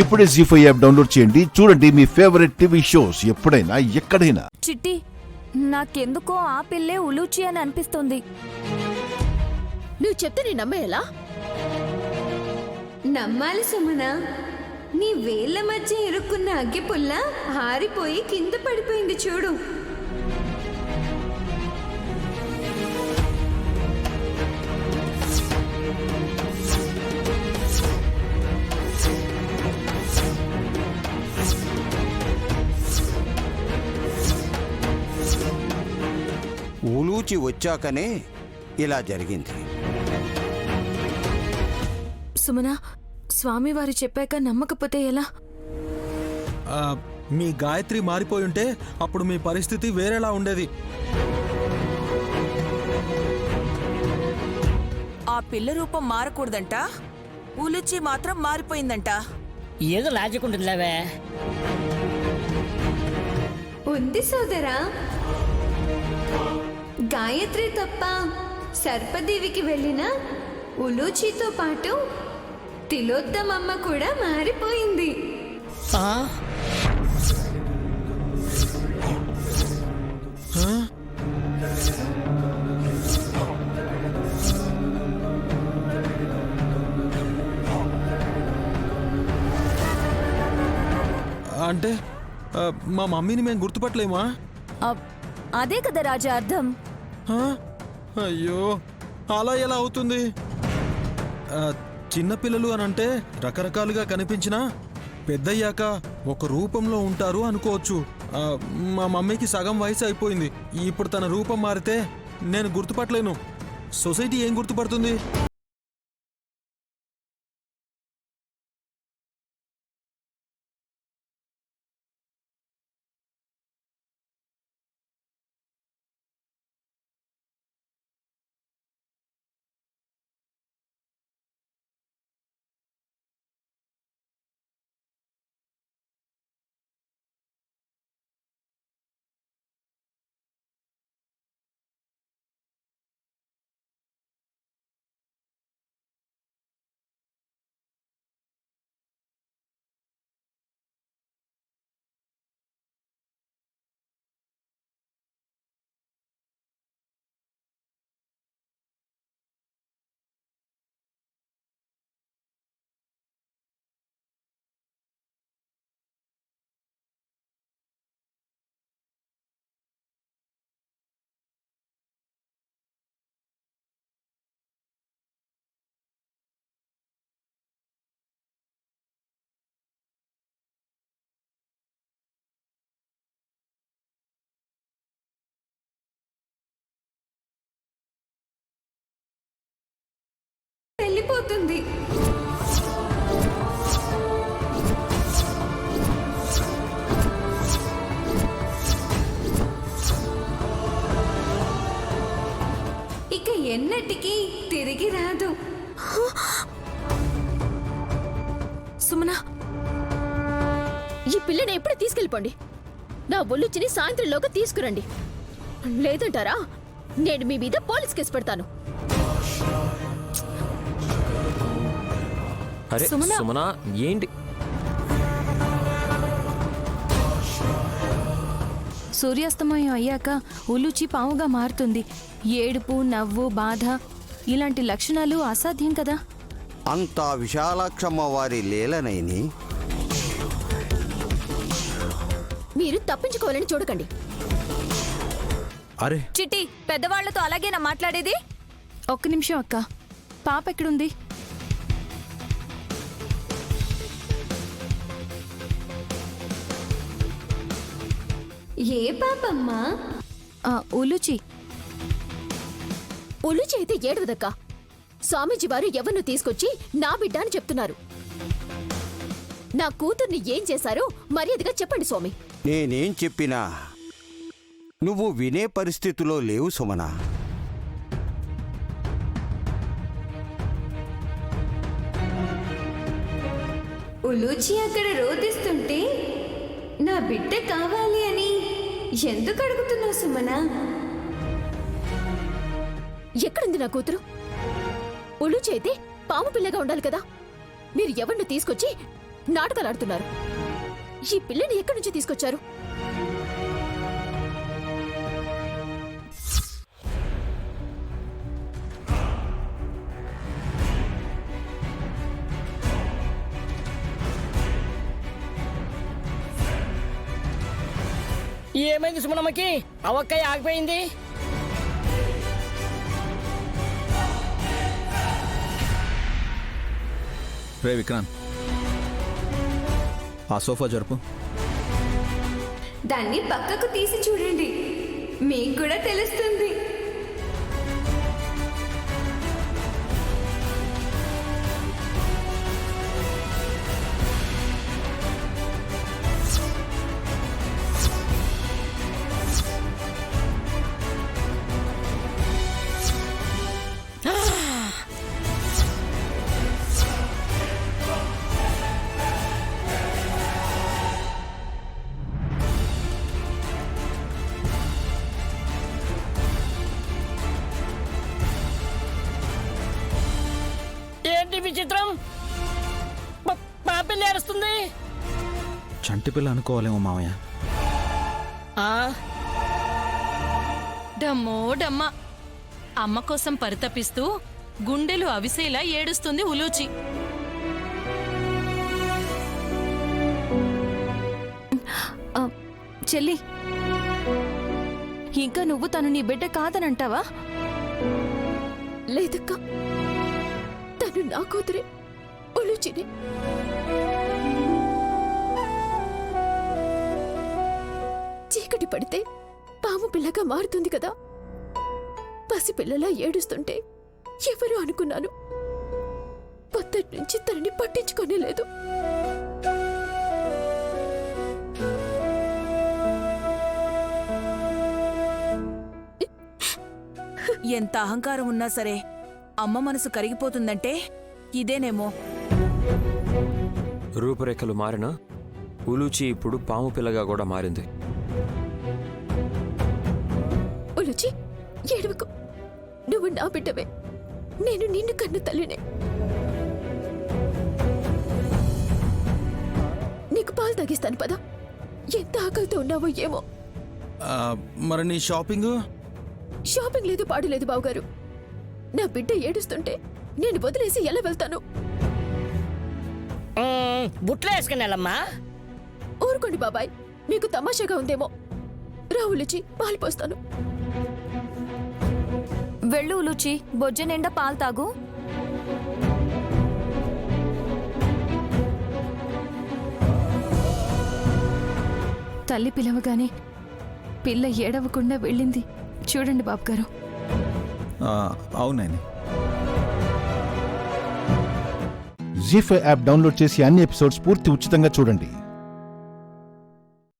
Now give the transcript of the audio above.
ఇప్పుడే జీ5 app download చేయండి. చూడండి మీ ఫేవరెట్ టీవీ షోస్ ఎప్పుడైనా ఎక్కడైనా. చిట్టి, నాకెందుకో ఆ పిల్లే ఉలూచి అని అనిపిస్తుంది. నువ్వు చెప్తే నేను నమ్మేయాలా? నమ్మాలి సుమన. నీ వేళ్ల మధ్య ఇరుక్కున్న అగ్గిపుల్ల ఆరిపోయి కింద పడిపోయింది చూడు. ఉలూచి వచ్చాకనే ఇలా జరిగింది. సుమన, స్వామివారు చెప్పాక నమ్మకపోతే ఎలా? మీ గాయత్రి మారిపోయుంటే అప్పుడు మీ పరిస్థితి వేరేలా ఉండేది. ఆ పిల్ల రూపం మారకూడదంట, ఉలుచి మాత్రం మారిపోయిందంట. ఏదో లాజిక్ ఉంటుందిలేవే. ఉంది సోదరా. గాయత్రి తప్ప సర్పదేవికి వెళ్ళిన ఉలూచితో పాటు తిలోత్తమమ్మ కూడా మారిపోయింది. అంటే మా మమ్మీని మేము గుర్తుపట్టలేమా? అదే కదా రాజా అర్థం. అయ్యో, అలా ఎలా అవుతుంది? చిన్నపిల్లలు అనంటే రకరకాలుగా కనిపించినా పెద్దయ్యాక ఒక రూపంలో ఉంటారు అనుకోవచ్చు. మా మమ్మీకి సగం వయసు అయిపోయింది. ఇప్పుడు తన రూపం మారితే నేను గుర్తుపట్టలేను. సొసైటీ ఏం గుర్తుపడుతుంది? వెళ్ళిపోతుంది. ఇక ఎన్నటికీ తిరిగి రాదు. సుమన, ఈ పిల్లని ఎప్పుడు తీసుకెళ్ళిపోండి. నా ఒళ్ళుచ్చిని సాయంత్రంలోగా తీసుకురండి. లేదంటారా నేను మీ మీద పోలీస్ కేసు పెడతాను. అరే సుమన, ఏంటి? సూర్యాస్తమయం అయ్యాక ఉలూచి పాముగా మారుతుంది. ఏడుపు, నవ్వు, బాధ ఇలాంటి లక్షణాలు అసాధ్యం కదా. అంతా విశాలాక్షమ్మ వారి లీలనైని. మీరు తప్పించుకోవాలని చూడకండి. అరే చిట్టి, పెద్దవాళ్లతో అలాగేనా మాట్లాడేది? ఒక్క నిమిషం అక్క, పాప ఎక్కడుంది? ఏ పాపమ్మా? ఉలూచి. ఉలుచి అయితే ఏడవదక్క. స్వామీజీ వారు ఎవరిని తీసుకొచ్చి నా బిడ్డ అని చెప్తున్నారు. నా కూతుర్ని ఏం చేశారో మర్యాదగా చెప్పండి స్వామి. నేనేం చెప్పినా నువ్వు వినే పరిస్థితిలో లేవు సుమన. ఉలూచి అక్కడ రోదిస్తుంటే నా బిడ్డ కావాలి అని ఎందుకు అడుగుతున్నావు సుమన? ఎక్కడుంది నా కూతురు? ఉలుచి అయితే పాము పిల్లగా ఉండాలి కదా. మీరు ఎవరిని తీసుకొచ్చి నాటకాలు ఆడుతున్నారు. ఈ పిల్లని ఎక్కడి నుంచి తీసుకొచ్చారు? ఏమైంది సుమనమ్మకి? అవక్కయ్య ఆగిపోయింది. రే విక్రాంత్, ఆ సోఫా జరుపు. దాన్ని పక్కకు తీసి చూడండి, మీకు కూడా తెలుస్తుంది. ఏంటి విచిత్రం? పాపిల్లి ఏడుస్తుంది. చంటి పిల్ల అనుకోవాలేమో మావయ్య. డమ్మో డమ్మ, అమ్మ కోసం పరితపిస్తూ గుండెలు అవిసేలా ఏడుస్తుంది ఉలూచి. చెల్లి, ఇంకా నువ్వు తను నీ బిడ్డ కాదనంటావా? లేదక్క, తను నా కూతురే, ఉలూచిని. చీకటి పడితే పాము పిల్లగా మారుతుంది కదా, పసిపిల్లలా ఏడుస్తుంటే ఎవరు అనుకున్నాను. పొద్దుటి నుంచి తనని పట్టించుకోనే లేదు. ఎంత అహంకారం ఉన్నా సరే అమ్మ మనసు కరిగిపోతుందంటే ఇదేనేమో. రూపురేఖలు మారినా ఉలూచి ఇప్పుడు పాము పిల్లగా కూడా మారింది. ఉలూచి, ఏడవకు. నువ్వు నా బిడ్డవే, నేను నిన్ను కన్న తల్లినే. నీకు పాలు తాగిస్తాను పద. ఎంత ఆకలితో ఉన్నావో ఏమో. మరి నీ షాపింగ్? షాపింగ్ లేదు, పాడు లేదు బావగారు. నా బిడ్డ ఏడుస్తుంటే నేను వదిలేసి ఎలా వెళ్తాను? బుట్లో వేసుకుని వెళ్ళమ్మా. ఊరుకోండి బాబాయ్, మీకు తమాషాగా ఉందేమో. రా ఉలూచి, పాలు పోస్తాను. వెళ్ళు ఉలూచి, బొజ్జ నిండా పాలు తాగు. తల్లి పిలవగానే పిల్ల ఏడవకుండా వెళ్ళింది. చూడండి బాబుగారు. అవునండి. జీ5 యాప్ డౌన్లోడ్ చేసి అన్ని ఎపిసోడ్స్ పూర్తి ఉచితంగా చూడండి.